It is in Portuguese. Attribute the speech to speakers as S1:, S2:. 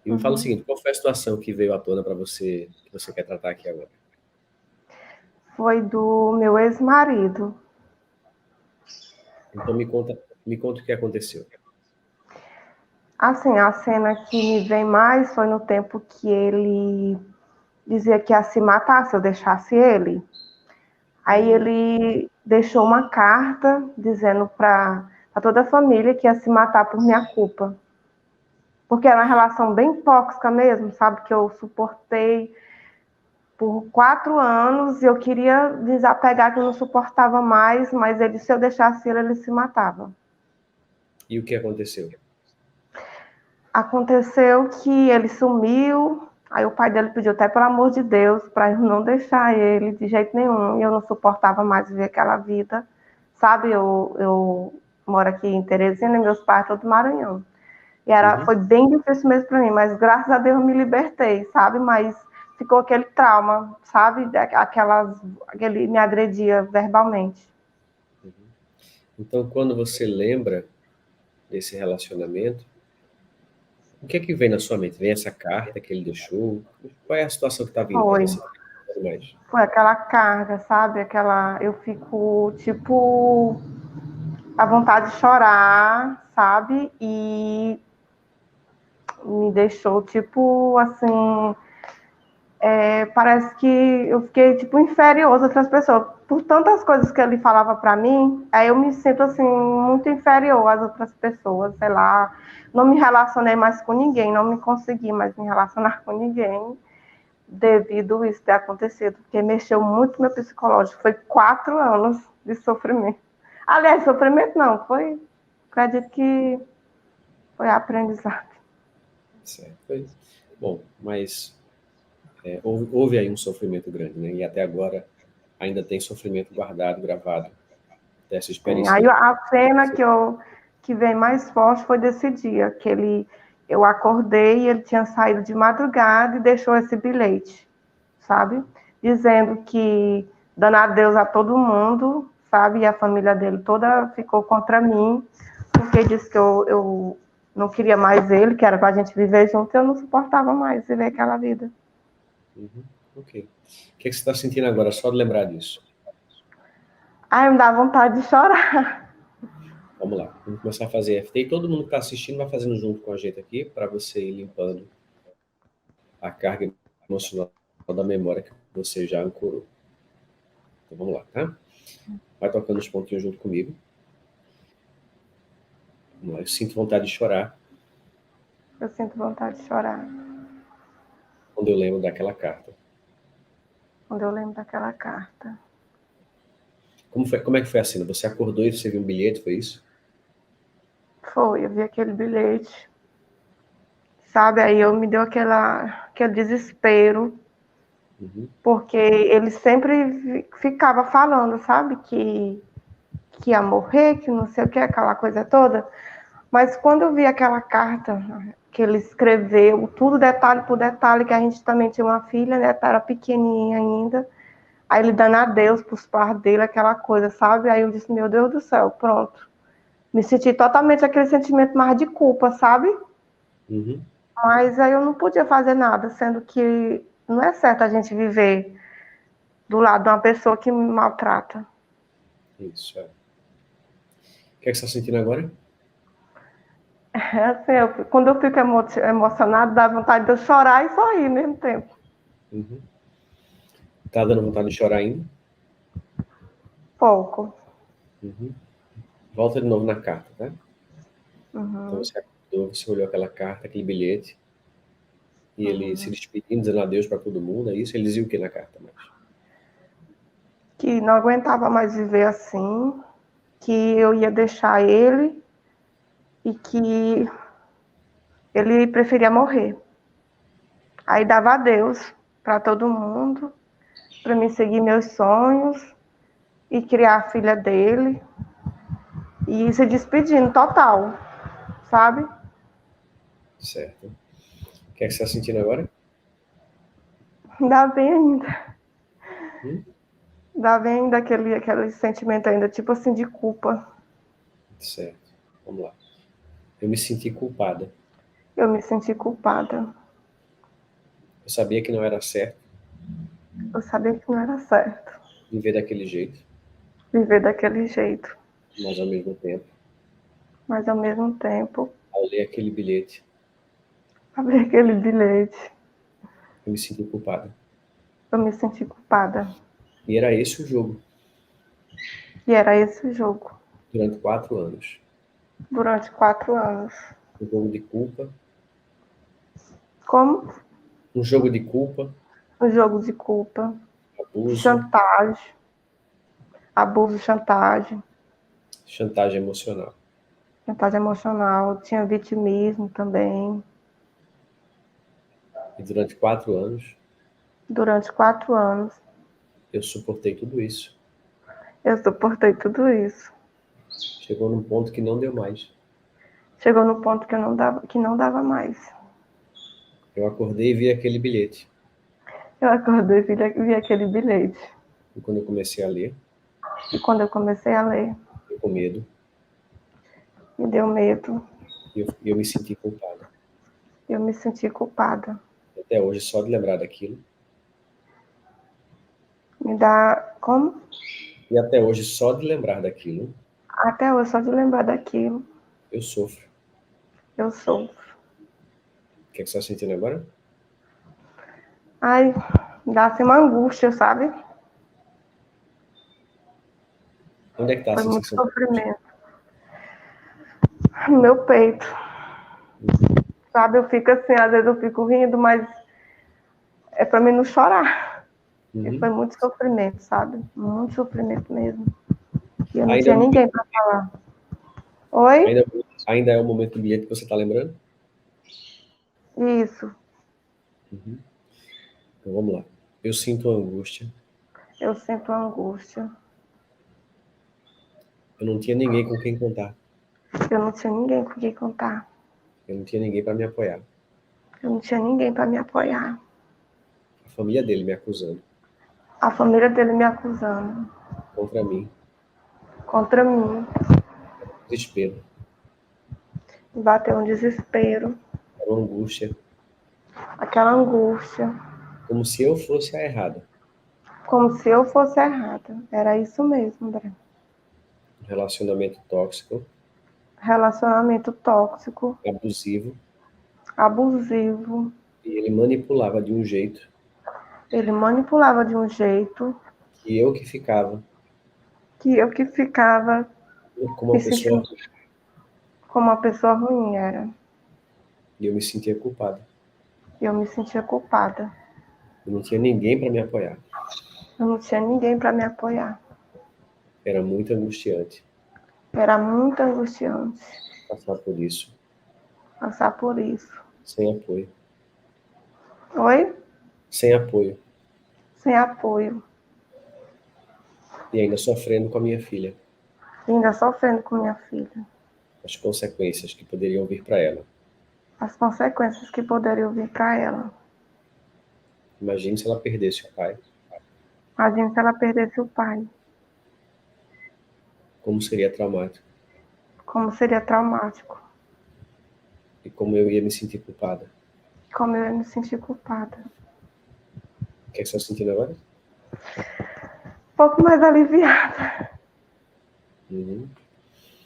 S1: E me fala o seguinte, qual foi a situação que veio à tona para você, que você quer tratar aqui agora?
S2: Foi do meu ex-marido.
S1: Então me conta o que aconteceu.
S2: Assim, a cena que me vem mais foi no tempo que ele dizia que ia se matar se eu deixasse ele. Aí ele deixou uma carta dizendo para toda a família que ia se matar por minha culpa. Porque era uma relação bem tóxica mesmo, sabe? Que eu suportei por 4 anos e eu queria desapegar, que eu não suportava mais, mas ele, se eu deixasse ele, ele se matava.
S1: E o que aconteceu?
S2: Aconteceu que ele sumiu, aí o pai dele pediu até pelo amor de Deus para eu não deixar ele de jeito nenhum, e eu não suportava mais viver aquela vida, sabe? Eu moro aqui em Teresina e meus pais todos do Maranhão. E foi bem difícil mesmo para mim, mas graças a Deus eu me libertei, sabe? Mas ficou aquele trauma, sabe? Ele me agredia verbalmente.
S1: Então, quando você lembra desse relacionamento, o que é que vem na sua mente? Vem essa carta que ele deixou? Qual é a situação que está vindo para
S2: Foi.
S1: você? Mais?
S2: Foi aquela carga, sabe? Eu fico, tipo, a vontade de chorar, sabe? E me deixou, tipo, assim, parece que eu fiquei, tipo, inferior às outras pessoas. Por tantas coisas que ele falava pra mim, aí eu me sinto, assim, muito inferior às outras pessoas, sei lá. Não me relacionei mais com ninguém, não me consegui mais me relacionar com ninguém devido a isso ter acontecido, porque mexeu muito no meu psicológico. Foi 4 anos de sofrimento. Aliás, sofrimento não, acredito que foi aprendizado.
S1: Certo. Bom, mas houve aí um sofrimento grande, né? E até agora ainda tem sofrimento guardado, gravado dessa experiência
S2: Aí
S1: que
S2: a cena que vem mais forte foi desse dia, eu acordei e ele tinha saído de madrugada e deixou esse bilhete, sabe? Dizendo que dando adeus a todo mundo, sabe? E a família dele toda ficou contra mim, porque disse que eu não queria mais ele, que era pra gente viver junto, eu não suportava mais viver aquela vida.
S1: Ok. O que é que você está sentindo agora, só de lembrar disso?
S2: Aí me dá vontade de chorar.
S1: Vamos lá, vamos começar a fazer EFT. E todo mundo que está assistindo vai fazendo junto com a gente aqui, para você ir limpando a carga emocional da memória que você já ancorou. Então vamos lá, tá? Vai tocando os pontinhos junto comigo. Vamos lá. Eu sinto vontade de chorar
S2: Eu sinto vontade de chorar
S1: quando eu lembro daquela carta.
S2: quando eu lembro daquela carta.
S1: Como é que foi a cena? Você acordou e você viu um bilhete, foi isso?
S2: Foi, eu vi aquele bilhete, sabe? Aí eu me deu aquele desespero, porque ele sempre ficava falando, sabe? Que ia morrer, que não sei o que, aquela coisa toda. Mas quando eu vi aquela carta que ele escreveu, tudo detalhe por detalhe, que a gente também tinha uma filha, né? Era pequenininha ainda. Aí ele dando adeus pros pais dele, aquela coisa, sabe? Aí eu disse, meu Deus do céu, pronto. Me senti totalmente aquele sentimento mais de culpa, sabe?
S1: Uhum.
S2: Mas aí eu não podia fazer nada, sendo que não é certo a gente viver do lado de uma pessoa que me maltrata.
S1: Isso, é. O que é que você está sentindo agora?
S2: É assim, quando eu fico emocionada, dá vontade de eu chorar e sorrir ao mesmo tempo.
S1: Uhum. Tá dando vontade de chorar ainda?
S2: Pouco.
S1: Uhum. Volta de novo na carta, tá? Então você acordou, você olhou aquela carta, aquele bilhete, e ele se despedindo, dizendo adeus para todo mundo, é isso? Ele dizia o que na carta mais?
S2: Que não aguentava mais viver assim, que eu ia deixar ele e que ele preferia morrer. Aí dava adeus para todo mundo, para mim seguir meus sonhos e criar a filha dele e se despedindo total, sabe?
S1: Certo. O que é que você está sentindo agora?
S2: Ainda bem ainda.
S1: Hum?
S2: Ainda bem ainda aquele sentimento ainda, tipo assim, de culpa.
S1: Certo. Vamos lá. Eu me senti culpada.
S2: Eu me senti culpada.
S1: Eu sabia que não era certo
S2: Eu sabia que não era certo
S1: viver daquele jeito,
S2: viver daquele jeito.
S1: mas ao mesmo tempo,
S2: Mas ao mesmo tempo,
S1: ao ler aquele bilhete,
S2: abri aquele bilhete.
S1: eu me senti culpada.
S2: Eu me senti culpada.
S1: E era esse o jogo,
S2: E era esse o jogo.
S1: durante 4 anos.
S2: Durante 4 anos.
S1: Um jogo de culpa,
S2: Como?
S1: um jogo de culpa,
S2: Um jogo de culpa, de
S1: abuso,
S2: chantagem, abuso, chantagem,
S1: chantagem emocional.
S2: chantagem emocional, tinha vitimismo também.
S1: E durante 4 anos,
S2: Durante 4 anos,
S1: eu suportei tudo isso.
S2: eu suportei tudo isso.
S1: Chegou num ponto que não deu mais.
S2: Chegou no ponto que não dava mais.
S1: Eu acordei e vi aquele bilhete.
S2: Eu acordei e vi aquele bilhete.
S1: E quando eu comecei a ler,
S2: E quando eu comecei a ler,
S1: eu com medo,
S2: me deu medo.
S1: eu me senti culpada.
S2: Eu me senti culpada.
S1: Até hoje, só de lembrar daquilo.
S2: Me dá. Como?
S1: E até hoje, só de lembrar daquilo,
S2: Até hoje, só de lembrar daquilo,
S1: eu sofro.
S2: eu sofro.
S1: O que é que você está sentindo agora?
S2: Ai, dá assim uma angústia, sabe?
S1: Onde é que está a
S2: Foi muito
S1: sensação?
S2: sofrimento. No meu peito.
S1: Uhum.
S2: Sabe, eu fico assim, às vezes eu fico rindo, mas é pra mim não chorar. E foi
S1: Uhum.
S2: muito sofrimento, sabe? Muito sofrimento mesmo. E eu não
S1: Ainda,
S2: tinha ninguém pra falar. Oi?
S1: ainda, ainda é o momento do bilhete que você está lembrando?
S2: Isso.
S1: Uhum. Então vamos lá. Eu sinto angústia.
S2: Eu sinto angústia.
S1: Eu não tinha ninguém com quem contar.
S2: Eu não tinha ninguém com quem contar.
S1: Eu não tinha ninguém para me apoiar.
S2: Eu não tinha ninguém pra me apoiar.
S1: A família dele me acusando
S2: A família dele me acusando.
S1: contra mim.
S2: Contra mim.
S1: Desespero.
S2: Bateu um desespero.
S1: Era uma angústia.
S2: Aquela angústia.
S1: Como se eu fosse a errada.
S2: Como se eu fosse errada. Era isso mesmo, André.
S1: Um relacionamento tóxico,
S2: Relacionamento tóxico,
S1: abusivo.
S2: abusivo.
S1: E ele manipulava de um jeito
S2: Ele manipulava de um jeito
S1: que eu que ficava
S2: que eu que ficava
S1: como
S2: me
S1: uma pessoa
S2: sentindo como uma pessoa ruim, era.
S1: e eu me sentia culpado.
S2: E eu me sentia culpada.
S1: Eu não tinha ninguém para me apoiar.
S2: Eu não tinha ninguém para me apoiar.
S1: Era muito angustiante
S2: Era muito angustiante
S1: passar por isso
S2: passar por isso.
S1: sem apoio.
S2: Oi?
S1: Sem apoio.
S2: Sem apoio.
S1: E ainda sofrendo com a minha filha.
S2: E ainda sofrendo com minha filha.
S1: As consequências que poderiam vir para ela.
S2: As consequências que poderiam vir para ela.
S1: Imagine se ela perdesse o pai.
S2: Imagina se ela perdesse o pai.
S1: Como seria traumático.
S2: Como seria traumático.
S1: E como eu ia me sentir culpada.
S2: Como eu ia me sentir culpada.
S1: O que é que você está sentindo agora?
S2: Um pouco mais aliviada.
S1: Uhum.